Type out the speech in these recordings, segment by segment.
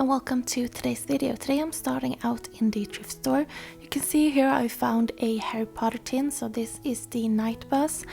and welcome to today's video. Today I'm starting out in the thrift store. You can see here I found a Harry Potter tin, so this is the night bus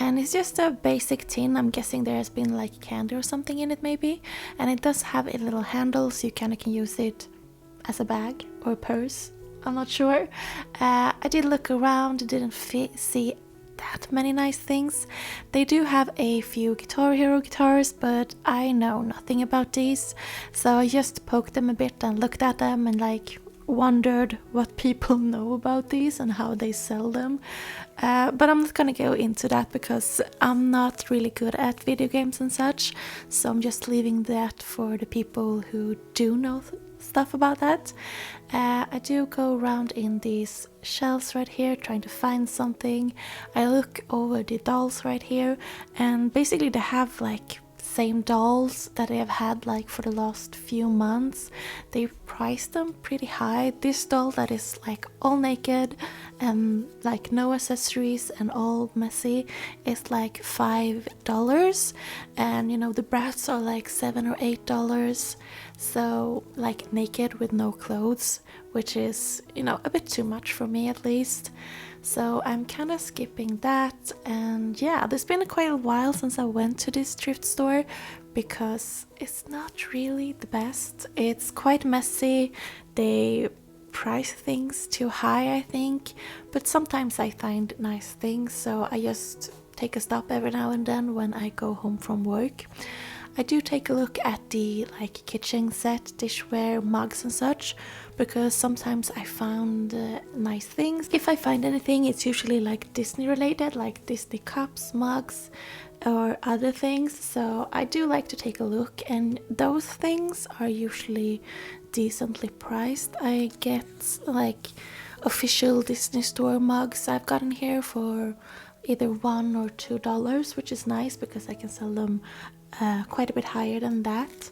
and it's just a basic tin. I'm guessing there has been like candy or something in it maybe, and it does have a little handle so you kind of can use it as a bag or a purse. I'm not sure. I did look around, didn't see that many nice things. They do have a few Guitar Hero guitars, but I know nothing about these, so I just poked them a bit and looked at them and like wondered what people know about these and how they sell them. But I'm not gonna go into that because I'm not really good at video games and such, so I'm just leaving that for the people who do know stuff about that. I do go around in these shelves right here trying to find something. I look over the dolls right here, and basically they have like same dolls that I have had like for the last few months. They priced them pretty high. This doll that is like all naked and like no accessories and all messy is like $5, and you know the brats are like $7 or $8, so like naked with no clothes, which is, you know, a bit too much for me at least. So I'm kind of skipping that. And yeah, there's been quite a while since I went to this thrift store because it's not really the best. It's quite messy. They price things too high, I think, but sometimes I find nice things, so I just take a stop every now and then when I go home from work. I do take a look at the like kitchen set, dishware, mugs and such, because sometimes I found nice things. If I find anything, it's usually like Disney related, like Disney cups, mugs or other things, so I do like to take a look, and those things are usually decently priced. I get like official Disney store mugs I've gotten here for either $1 or $2, which is nice because I can sell them quite a bit higher than that.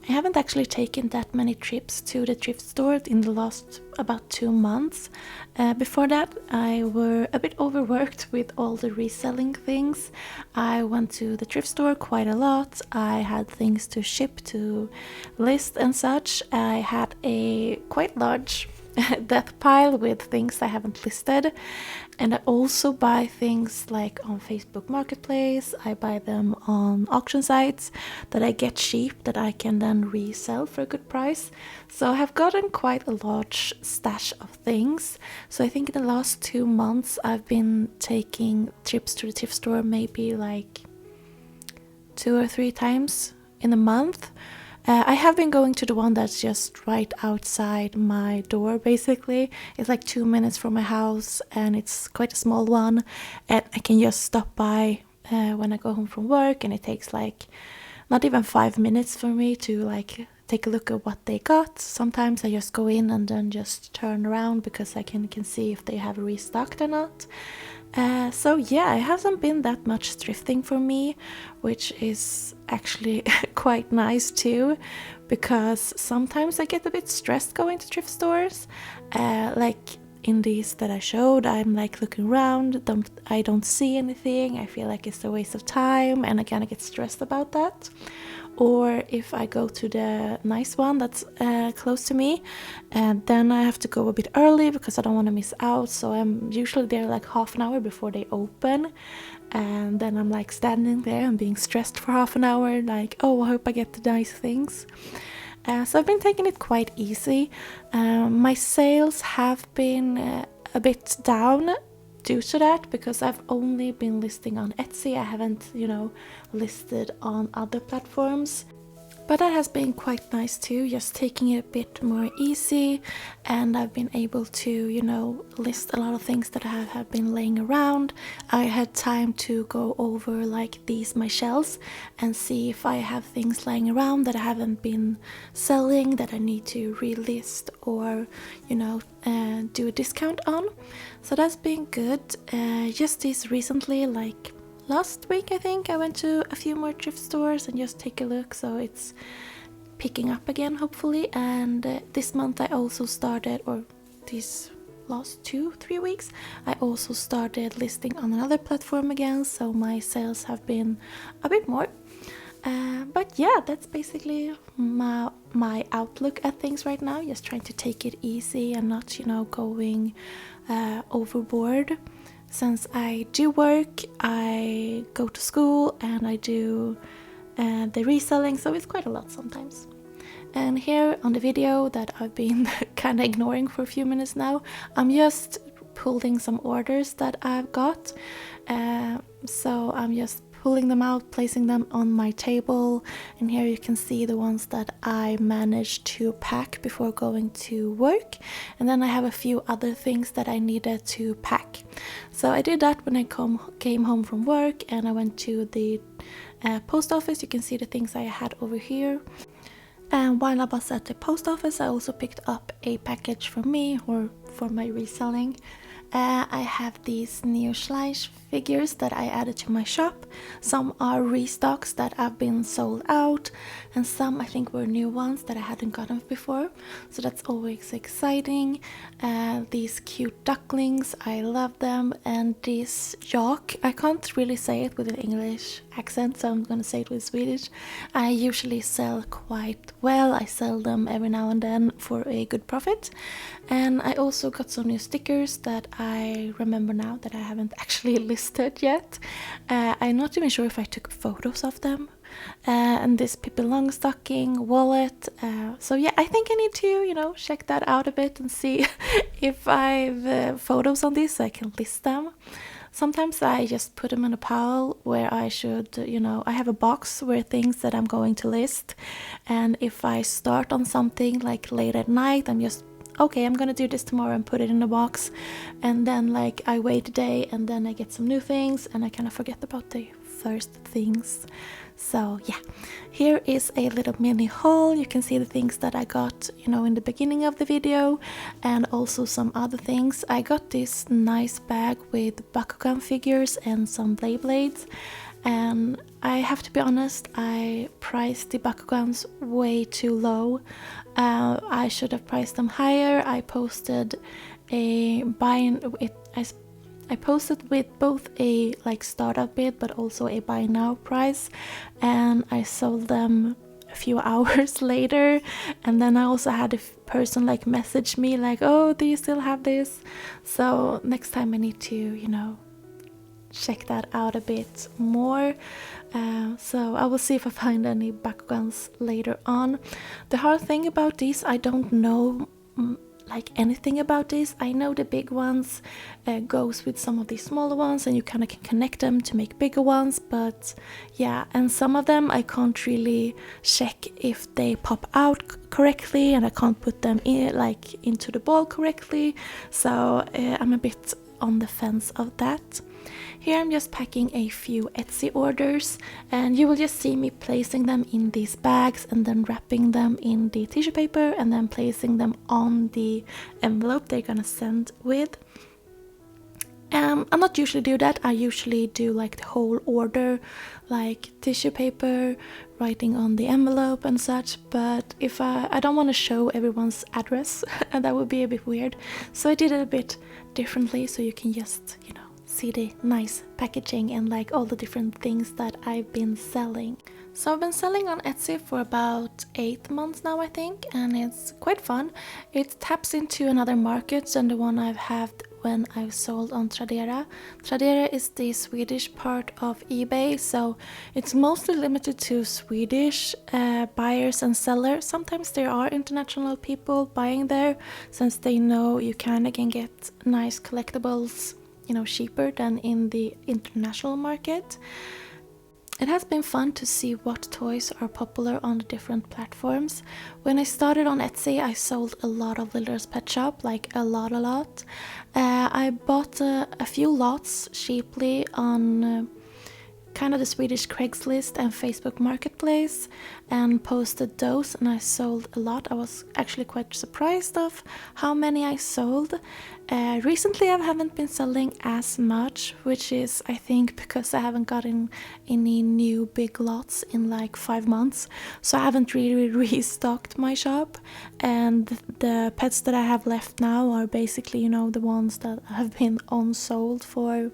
I haven't actually taken that many trips to the thrift store in the last about 2 months. Before that I were a bit overworked with all the reselling things. I went to the thrift store quite a lot. I had things to ship, to list and such. I had a quite large death pile with things I haven't listed, and I also buy things like on Facebook Marketplace. I buy them on auction sites that I get cheap that I can then resell for a good price. So I have gotten quite a large stash of things. So I think in the last 2 months I've been taking trips to the thrift store maybe like 2 or 3 times in a month. I have been going to the one that's just right outside my door basically. It's like 2 minutes from my house and it's quite a small one, and I can just stop by when I go home from work, and it takes like not even 5 minutes for me to like take a look at what they got. Sometimes I just go in and then just turn around because I can see if they have restocked or not. So yeah, it hasn't been that much thrifting for me, which is actually quite nice too, because sometimes I get a bit stressed going to thrift stores. Like in these that I showed, I'm like looking around, I don't see anything, I feel like it's a waste of time and I kind of get stressed about that. Or if I go to the nice one that's close to me, and then I have to go a bit early because I don't want to miss out, so I'm usually there like half an hour before they open, and then I'm like standing there and being stressed for half an hour like, oh, I hope I get the nice things. So I've been taking it quite easy. My sales have been a bit down due to that because I've only been listing on Etsy. I haven't, you know, listed on other platforms. But that has been quite nice too, just taking it a bit more easy, and I've been able to, you know, list a lot of things that have been laying around. I had time to go over like my shelves and see if I have things lying around that I haven't been selling that I need to relist or, you know, do a discount on. So that's been good. Just this recently, like last week I think, I went to a few more thrift stores and just take a look, so it's picking up again hopefully. And this month I also started, or these last 2-3 weeks, I also started listing on another platform again, so my sales have been a bit more. But yeah, that's basically my outlook at things right now. Just trying to take it easy and not, going overboard. Since I do work, I go to school, and I do the reselling, so it's quite a lot sometimes. And here on the video that I've been kind of ignoring for a few minutes now, I'm just pulling some orders that I've got. So I'm just pulling them out, placing them on my table, and here you can see the ones that I managed to pack before going to work. And then I have a few other things that I needed to pack. So I did that when I came home from work, and I went to the post office. You can see the things I had over here. And while I was at the post office, I also picked up a package for me, or for my reselling. I have these new Schleich figures that I added to my shop. Some are restocks that have been sold out, and some I think were new ones that I hadn't gotten before, so that's always exciting. These cute ducklings, I love them, and this yak, I can't really say it with an English accent, so I'm gonna say it with Swedish. I usually sell quite well. I sell them every now and then for a good profit. And I also got some new stickers that I remember now that I haven't actually listed yet. I'm not even sure if I took photos of them. And this Pippi Longstocking wallet. So yeah, I think I need to, check that out a bit and see if I've photos on this so I can list them. Sometimes I just put them in a pile where I should, I have a box where things that I'm going to list. And if I start on something like late at night, I'm just, okay, I'm gonna do this tomorrow and put it in a box. And then I wait a day, and then I get some new things, and I kind of forget about the first things. So yeah, here is a little mini haul. You can see the things that I got, in the beginning of the video, and also some other things. I got this nice bag with Bakugan figures and some Blades. And I have to be honest, I priced the Bakugans way too low. I should have priced them higher. I posted a I posted with both a startup bid but also a buy now price, and I sold them a few hours later. And then I also had a person message me oh, do you still have this? So next time I need to check that out a bit more. So I will see if I find any Bakugans later on. The hard thing about these, I don't know anything about this. I know the big ones goes with some of these smaller ones, and you kind of can connect them to make bigger ones, but yeah, and some of them I can't really check if they pop out correctly, and I can't put them in into the ball correctly, so I'm a bit on the fence of that. Here I'm just packing a few Etsy orders, and you will just see me placing them in these bags and then wrapping them in the tissue paper and then placing them on the envelope they're gonna send with. I not usually do that. I usually do the whole order, tissue paper, writing on the envelope and such, but if I don't want to show everyone's address and that would be a bit weird, so I did it a bit differently so you can just see the nice packaging and all the different things that I've been selling. So I've been selling on Etsy for about 8 months now, I think, and it's quite fun. It taps into another market than the one I've had when I've sold on Tradera. Tradera is the Swedish part of eBay, so it's mostly limited to Swedish buyers and sellers. Sometimes there are international people buying there, since they know you can get nice collectibles cheaper than in the international market. It has been fun to see what toys are popular on the different platforms. When I started on Etsy, I sold a lot of Little's Pet Shop, a lot. I bought a few lots cheaply on kind of the Swedish Craigslist and Facebook Marketplace, and posted those, and I sold a lot. I was actually quite surprised of how many I sold. Recently I haven't been selling as much, which is I think because I haven't gotten any new big lots in 5 months, so I haven't really restocked my shop, and the pets that I have left now are basically the ones that have been unsold for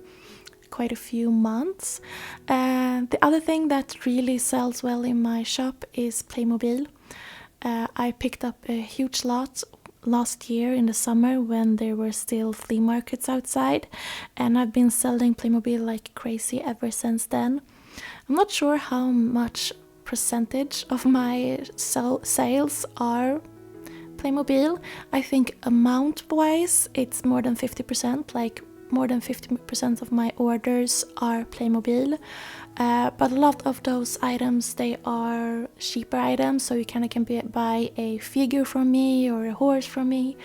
quite a few months. The other thing that really sells well in my shop is Playmobil. I picked up a huge lot last year in the summer when there were still flea markets outside, and I've been selling Playmobil like crazy ever since then. I'm not sure how much percentage of my sales are Playmobil. I think amount-wise it's more than 50%, like more than 50% of my orders are Playmobil. But a lot of those items, they are cheaper items, so you kind of can buy a figure from me or a horse from me,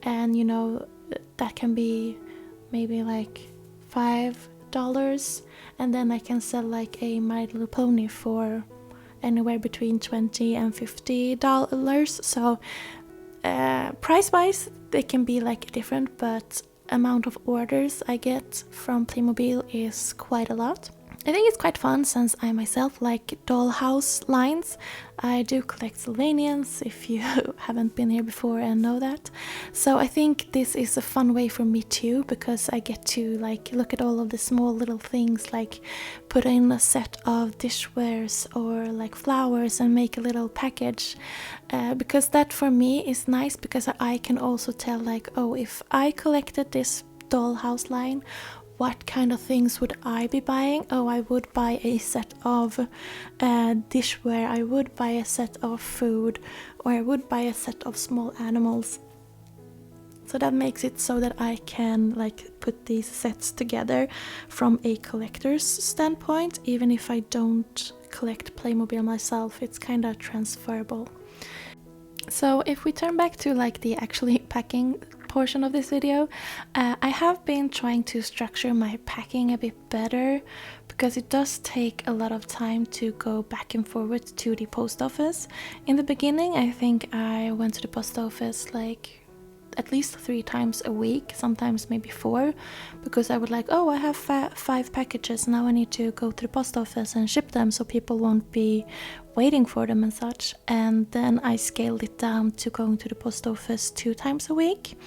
and you know, that can be maybe like $5, and then I can sell like a My Little Pony for anywhere between $20 and $50. So price-wise they can be like different, but amount of orders I get from Playmobil is quite a lot. I think it's quite fun since I myself like dollhouse lines. I do collect Sylvanians, if you haven't been here before and know that. So I think this is a fun way for me too, because I get to like look at all of the small little things, like put in a set of dishwares or like flowers and make a little package. Because that for me is nice, because I can also tell like, oh, if I collected this dollhouse line, what kind of things would I be buying? Oh, I would buy a set of dishware, I would buy a set of food, or I would buy a set of small animals. So that makes it so that I can like put these sets together from a collector's standpoint. Even if I don't collect Playmobil myself, it's kind of transferable. So if we turn back to like the actually packing portion of this video, I have been trying to structure my packing a bit better, because it does take a lot of time to go back and forward to the post office. In the beginning, I think I went to the post office like at least 3 times a week, sometimes maybe 4, because I would like, oh, I have 5 packages, now I need to go to the post office and ship them so people won't be waiting for them and such. And then I scaled it down to going to the post office 2 times a week,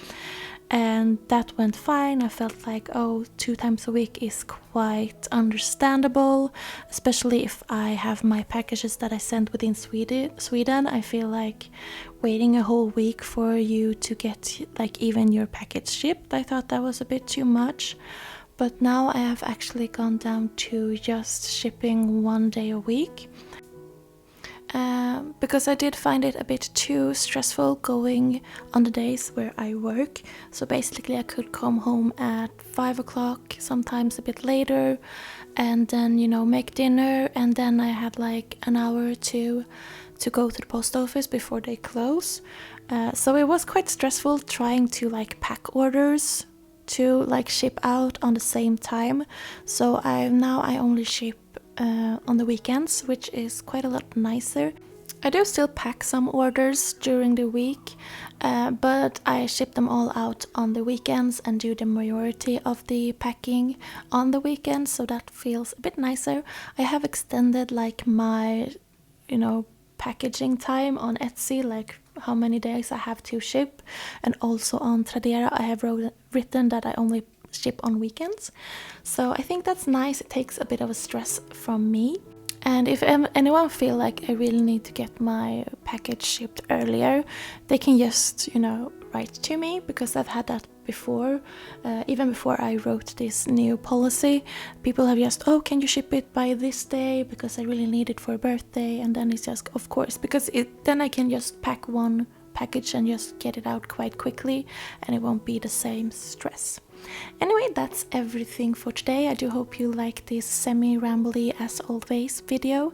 and that went fine. I felt like, oh, 2 times a week is quite understandable, especially if I have my packages that I send within Sweden. I feel like waiting a whole week for you to get like even your package shipped, I thought that was a bit too much. But now I have actually gone down to just shipping 1 day a week. Because I did find it a bit too stressful going on the days where I work. So basically I could come home at 5 o'clock, sometimes a bit later, and then, you know, make dinner, and then I had like an hour or 2 to go to the post office before they close. So it was quite stressful trying to like pack orders to like ship out on the same time. So I only ship on the weekends, which is quite a lot nicer. I do still pack some orders during the week, but I ship them all out on the weekends and do the majority of the packing on the weekends, so that feels a bit nicer. I have extended like my, you know, packaging time on Etsy, like how many days I have to ship, and also on Tradera I have written that I only ship on weekends. So I think that's nice. It takes a bit of a stress from me. And if anyone feel like I really need to get my package shipped earlier, they can just, you know, write to me, because I've had that before. Even before I wrote this new policy, people have just, oh, can you ship it by this day, because I really need it for a birthday. And then it's just, of course, because then I can just pack one package and just get it out quite quickly, and it won't be the same stress. Anyway, that's everything for today. I do hope you like this semi-rambly as always video.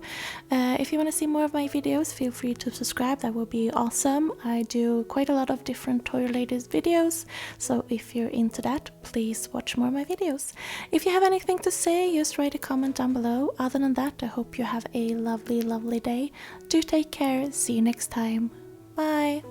If you want to see more of my videos, feel free to subscribe. That would be awesome. I do quite a lot of different toy related videos, so if you're into that, please watch more of my videos. If you have anything to say, just write a comment down below. Other than that, I hope you have a lovely day. Do take care. See you next time. Bye.